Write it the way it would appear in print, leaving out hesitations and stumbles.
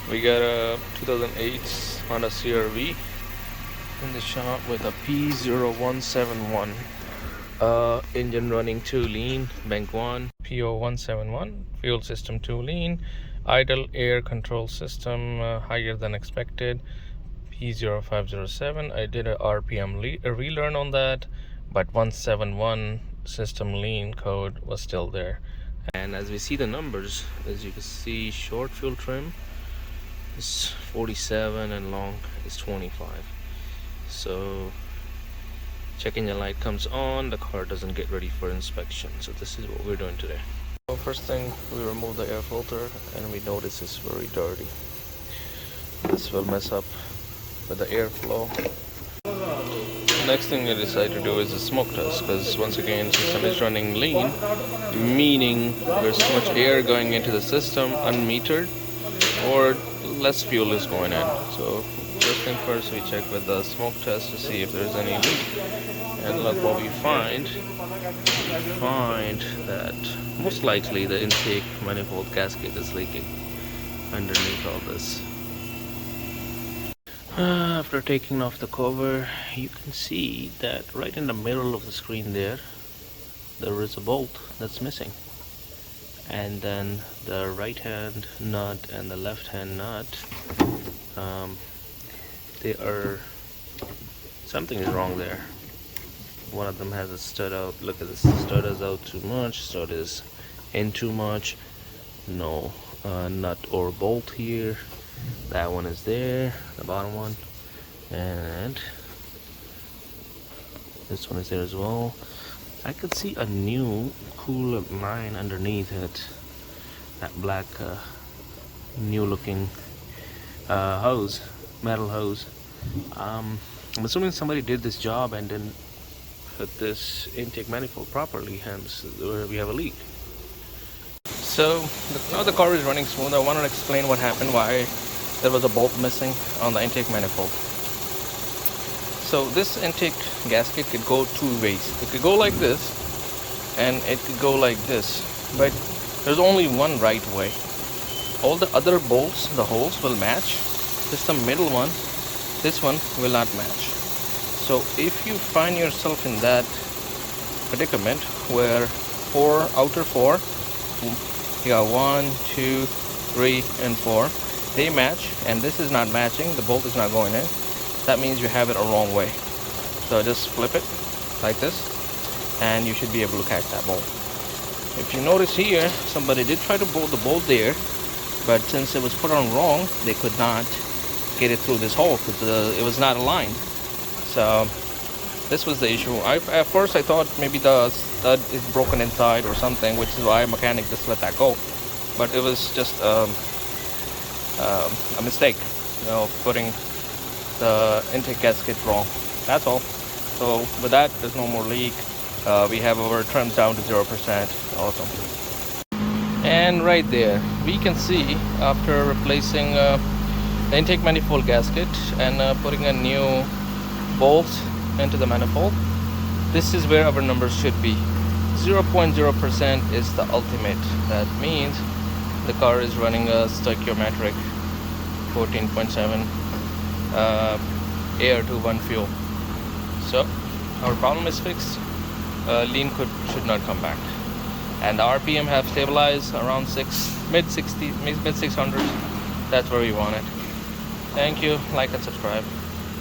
We got a 2008 Honda CR-V in the shop with a P0171 engine running 2 lean, bank 1, P0171, fuel system 2 lean, idle air control system higher than expected, P0507. I did a RPM relearn on that, but 171 system lean code was still there. And as we see the numbers, as you can see, short fuel trim is 47 and long is 25. So check engine light comes on, the car doesn't get ready for inspection. So this is what we're doing today. So first thing, we remove the air filter and we notice it's very dirty. This will mess up with the airflow. Next thing we decide to do is a smoke test, because once again system is running lean, meaning there's so much air going into the system unmetered, or less fuel is going in. So first thing first, we check with the smoke test to see if there's any leak. And look what we find. We find that most likely the intake manifold gasket is leaking underneath all this. After taking off the cover, you can see that right in the middle of the screen there is a bolt that's missing. And then the right hand nut and the left hand nut, something is wrong there. One of them has a stud out. Look at this, stud is out too much, stud is in too much. No nut or bolt here. That one is there, the bottom one, and this one is there as well. I could see a new cool line underneath it, that black new looking hose, metal hose. I'm assuming somebody did this job and didn't fit this intake manifold properly, hence we have a leak. So now the car is running smooth. I want to explain what happened, why there was a bolt missing on the intake manifold. So this intake gasket could go two ways. It could go like this and it could go like this, but there's only one right way. All the other bolts, the holes will match. Just the middle one, this one will not match. So if you find yourself in that predicament where outer four, you got 1, 2, 3, and 4, they match, and this is not matching, the bolt is not going in, that means you have it a wrong way. So just flip it like this and you should be able to catch that bolt. If you notice here, somebody did try to bolt the bolt there, but since it was put on wrong, they could not get it through this hole because it was not aligned. So this was the issue. At first I thought maybe the stud is broken inside or something, which is why a mechanic just let that go. But it was just a mistake, putting the intake gasket wrong. That's all. So with that, there's no more leak. We have our trims down to 0%. Awesome. And right there, we can see after replacing the intake manifold gasket and putting a new bolt into the manifold, this is where our numbers should be. 0.0% is the ultimate. That means the car is running a stoichiometric 14.7 air to 1 fuel. So our problem is fixed. Lean should not come back, and the RPM have stabilized around mid 600s. That's where we want it. Thank you. Like and subscribe.